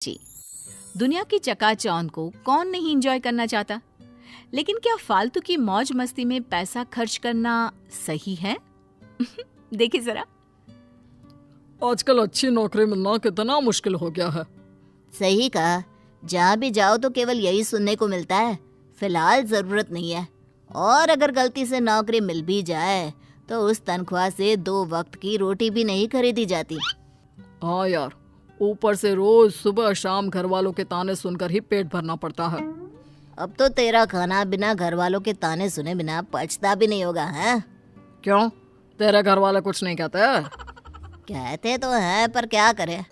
जी, दुनिया की चकाचौंध को कौन नहीं एंजॉय करना चाहता। लेकिन क्या फालतू की मौज मस्ती में पैसा खर्च करना सही है? देखिए जरा। आजकल अच्छी नौकरी मिलना कितना मुश्किल हो गया है। सही कहा। जहाँ भी जाओ तो केवल यही सुनने को मिलता है, फिलहाल जरूरत नहीं है। और अगर गलती से नौकरी मिल भी जाए तो उस तनख्वाह से 2 वक्त की रोटी भी नहीं खरीदी जाती। हाँ यार, ऊपर से रोज सुबह शाम घर वालों के ताने सुनकर ही पेट भरना पड़ता है। अब तो तेरा खाना बिना घर वालों के ताने सुने बिना पचता भी नहीं होगा, हैं? क्यों, तेरे घर वाले कुछ नहीं कहते? कहते तो हैं पर क्या करें,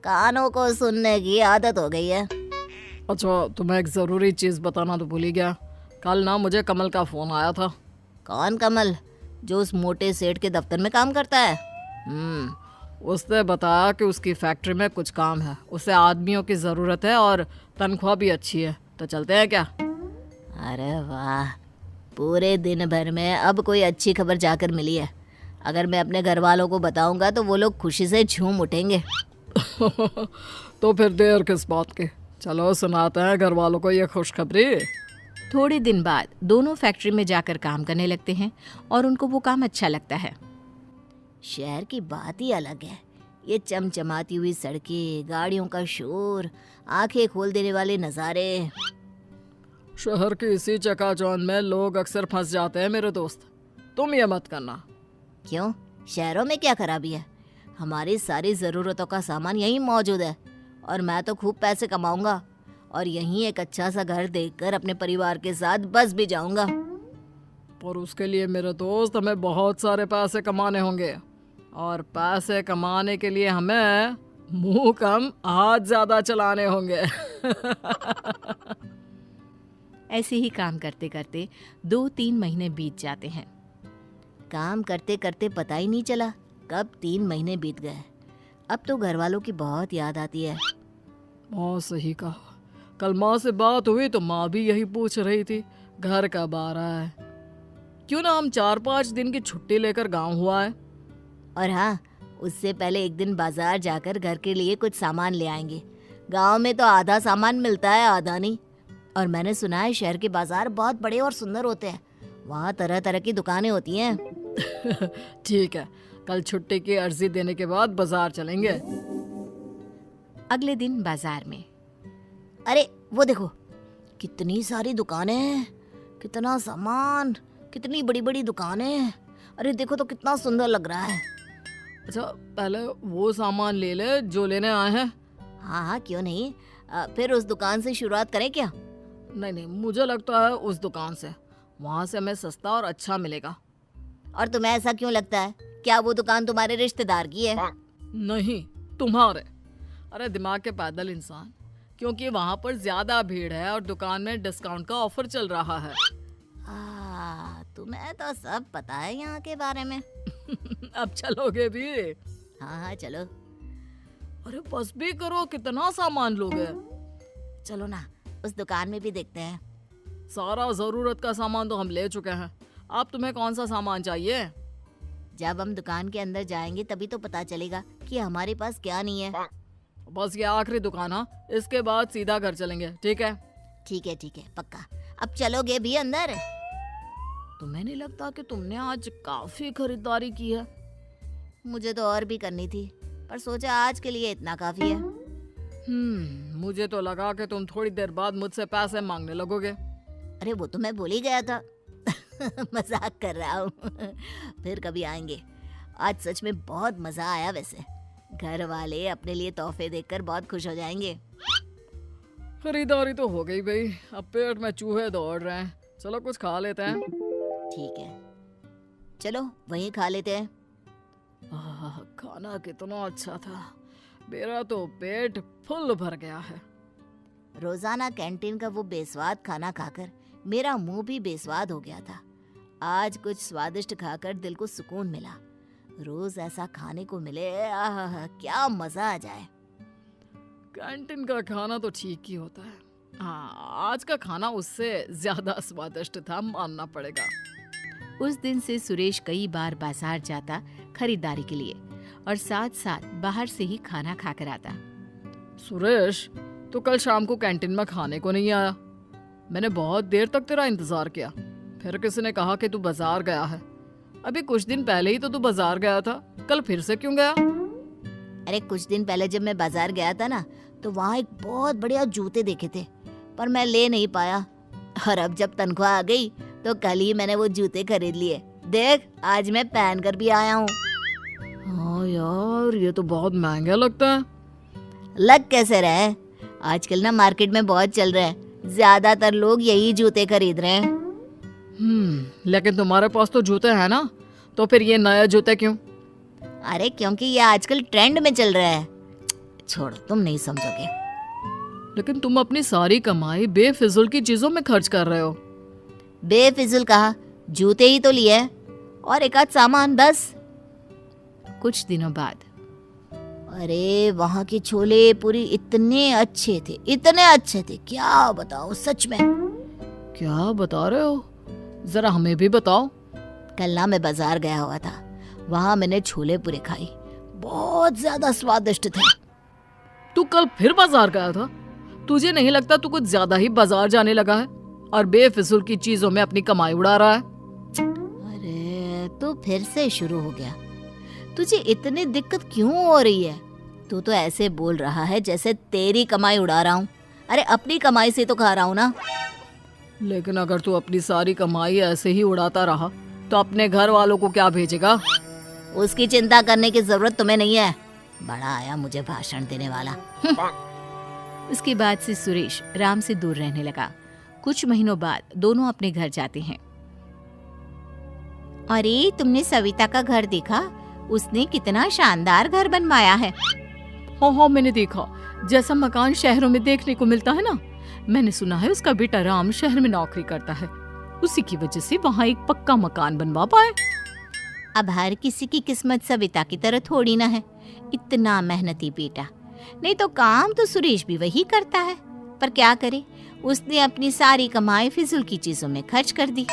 कानों को सुनने की आदत हो गई है। अच्छा, तुम्हें एक जरूरी चीज बताना तो भूल ही गया। कल ना मुझे कमल का फोन आया था। कौन कमल? जो उस मोटे सेठ के दफ्तर में काम करता है? उसने बताया कि उसकी फैक्ट्री में कुछ काम है, उसे आदमियों की ज़रूरत है और तनख्वाह भी अच्छी है, तो चलते हैं क्या? अरे वाह, पूरे दिन भर में अब कोई अच्छी खबर जाकर मिली है। अगर मैं अपने घर वालों को बताऊंगा तो वो लोग खुशी से झूम उठेंगे। तो फिर देर किस बात की, चलो सुनाते हैं घर वालों को ये खुशखबरी। थोड़े दिन बाद दोनों फैक्ट्री में जाकर काम करने लगते हैं और उनको वो काम अच्छा लगता है। शहर की बात ही अलग है। ये चमचमाती हुई सड़कें, गाड़ियों का शोर, आंखें खोल देने वाले नज़ारे। शहर की इसी चकाचौंध में लोग अक्सर फंस जाते हैं मेरे दोस्त, तुम ये मत करना। क्यों, शहरों में क्या खराबी है? हमारी सारी ज़रूरतों का सामान यहीं मौजूद है और मैं तो खूब पैसे कमाऊंगा और यहीं एक अच्छा सा घर देखकर अपने परिवार के साथ बस भी जाऊंगा। पर उसके लिए मेरे दोस्त हमें बहुत सारे पैसे कमाने होंगे, और पैसे कमाने के लिए हमें मुंह कम हाथ ज्यादा चलाने होंगे। ऐसे ही काम करते करते 2-3 महीने बीत जाते हैं। काम करते करते पता ही नहीं चला कब 3 महीने बीत गए। अब तो घर वालों की बहुत याद आती है। माँ सही कहा, कल माँ से बात हुई तो माँ भी यही पूछ रही थी घर कब आ रहा है। क्यों ना हम 4-5 दिन की छुट्टी लेकर गांव हुआ है। और हाँ, उससे पहले एक दिन बाजार जाकर घर के लिए कुछ सामान ले आएंगे। गांव में तो आधा सामान मिलता है, आधा नहीं। और मैंने सुना है शहर के बाजार बहुत बड़े और सुंदर होते हैं। वहाँ तरह तरह की दुकानें होती हैं। ठीक है, कल छुट्टी की अर्जी देने के बाद बाजार चलेंगे। अगले दिन बाजार में अरे वो देखो, कितनी सारी दुकानें हैं, कितना सामान, कितनी बड़ी बड़ी दुकानें। अरे देखो तो कितना सुंदर लग रहा है। अच्छा, पहले वो सामान ले ले जो लेने आए हैं। हाँ हाँ, क्यों नहीं। फिर उस दुकान से शुरुआत करें क्या? नहीं, मुझे लगता है उस दुकान से, वहाँ से हमें सस्ता और अच्छा मिलेगा। और तुम्हें ऐसा क्यों लगता है? क्या वो दुकान तुम्हारे रिश्तेदार की है? नहीं, तुम्हारे। अरे दिमाग के पैदल इंसान, क्योंकि वहाँ पर ज्यादा भीड़ है और दुकान में डिस्काउंट का ऑफर चल रहा है। तुम्हें तो सब पता है यहाँ के बारे में। अब चलोगे भी? हाँ हाँ चलो। अरे बस भी करो, कितना सामान लोगे? चलो ना, उस दुकान में भी देखते हैं। सारा जरूरत का सामान तो हम ले चुके हैं, अब तुम्हें कौन सा सामान चाहिए? जब हम दुकान के अंदर जाएंगे तभी तो पता चलेगा कि हमारे पास क्या नहीं है। बस ये आखिरी दुकान है, इसके बाद सीधा घर चलेंगे, ठीक है? ठीक है पक्का। अब चलोगे भी अंदर? तुम्हें नहीं लगता कि तुमने आज काफी खरीदारी की है? मुझे तो और भी करनी थी, पर सोचा आज के लिए इतना काफी है। मुझे तो लगा कि तुम थोड़ी देर बाद मुझसे पैसे मांगने लगोगे। अरे वो तो मैं भूल ही गया था। मजाक कर रहा हूँ। फिर कभी आएंगे। आज सच में बहुत मजा आया। वैसे घर वाले अपने लिए तोहफे देखकर बहुत खुश हो जाएंगे। खरीदारी तो हो गई भाई, अब पेट में चूहे दौड़ रहे हैं, चलो कुछ खा लेते हैं। ठीक है, चलो वहीं खा लेते हैं। खाना कितना अच्छा था, मेरा तो पेट फुल भर गया है। रोजाना कैंटीन का वो बेस्वाद खाना खाकर मेरा मुंह भी बेस्वाद हो गया था। आज कुछ स्वादिष्ट खाकर दिल को सुकून मिला। रोज ऐसा खाने को मिले, क्या मजा आ जाए। कैंटीन का खाना तो ठीक ही होता है, हाँ आज का खाना उससे ज्यादा स्वादिष्ट था, मानना पड़ेगा। उस दिन से सुरेश कई बार बाजार जाता खरीदारी के लिए और साथ साथ बाहर से ही खाना खाकर आता। सुरेश, तू कल शाम को कैंटीन में खाने को नहीं आया। मैंने बहुत देर तक तेरा इंतजार किया। फिर किसी ने कहा कि तू बाजार गया है। अभी कुछ दिन पहले ही तो तू बाजार गया था, कल फिर से क्यों गया? अरे कुछ दिन पहले जब मैं बाजार गया था ना, तो वहाँ एक बहुत बढ़िया जूते देखे थे, पर मैं ले नहीं पाया। और अब जब तनख्वाह आ गई तो कल ही मैंने वो जूते खरीद लिए। देख, आज मैं पहन कर भी आया हूँ। हाँ यार, ये तो बहुत महंगा लगता है। लग कैसे रहे, आजकल ना मार्केट में बहुत चल रहा है, ज्यादातर लोग यही जूते खरीद रहे हैं। लेकिन तुम्हारे पास तो जूते हैं ना, तो फिर ये नए जूते क्यों? अरे क्योंकि ये आजकल ट्रेंड में चल रहा है। छोड़ो, तुम नहीं समझोगे। लेकिन तुम अपनी सारी कमाई बेफिजुल की चीजों में खर्च कर रहे हो। बेफिजुल कहा, जूते ही तो लिए और एक आध सामान बस। कुछ दिनों बाद अरे वहाँ के छोले पूरी इतने अच्छे थे, इतने अच्छे थे, क्या बताओ सच में। क्या बता रहे हो, जरा हमें भी बताओ। कल ना मैं बाजार गया हुआ था, वहाँ मैंने छोले पूरे खाई, बहुत ज्यादा स्वादिष्ट थे। तू कल फिर बाजार गया था? तुझे नहीं लगता तू कुछ ज्यादा ही बाजार जाने लगा है और बेफिजुल की चीजों में अपनी कमाई उड़ा रहा है? अरे तो फिर से शुरू हो गया। तुझे इतनी दिक्कत क्यों हो रही है? तू तो ऐसे बोल रहा है जैसे तेरी कमाई उड़ा रहा हूँ। अरे अपनी कमाई से तो खा रहा हूँ ना। लेकिन अगर तू अपनी सारी कमाई ऐसे ही उड़ाता रहा तो अपने घर वालों को क्या भेजेगा? उसकी चिंता करने की जरूरत तुम्हें नहीं है। बड़ा आया मुझे भाषण देने वाला। उसके बाद से सुरेश राम से दूर रहने लगा। कुछ महीनों बाद दोनों अपने घर जाते हैं। अरे तुमने सविता का घर देखा? उसने कितना शानदार घर बनवाया है। हाँ, मैंने देखा। जैसा मकान शहरों में देखने को मिलता है ना। मैंने सुना है उसका बेटा राम शहर में नौकरी करता है, उसी की वजह से वहाँ एक पक्का मकान बनवा पाए। अब हर किसी की किस्मत सविता की तरह थोड़ी ना है। इतना मेहनती बेटा, नहीं तो काम तो सुरेश भी वही करता है, पर क्या करे, उसने अपनी सारी कमाई फिजूल की चीजों में खर्च कर दी।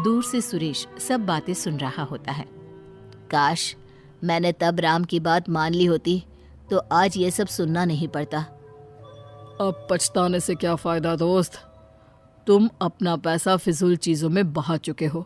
दूर से सुरेश सब बातें सुन रहा होता है। काश मैंने तब राम की बात मान ली होती तो आज ये सब सुनना नहीं पड़ता। अब पछताने से क्या फायदा दोस्त, तुम अपना पैसा फिजूल चीजों में बहा चुके हो।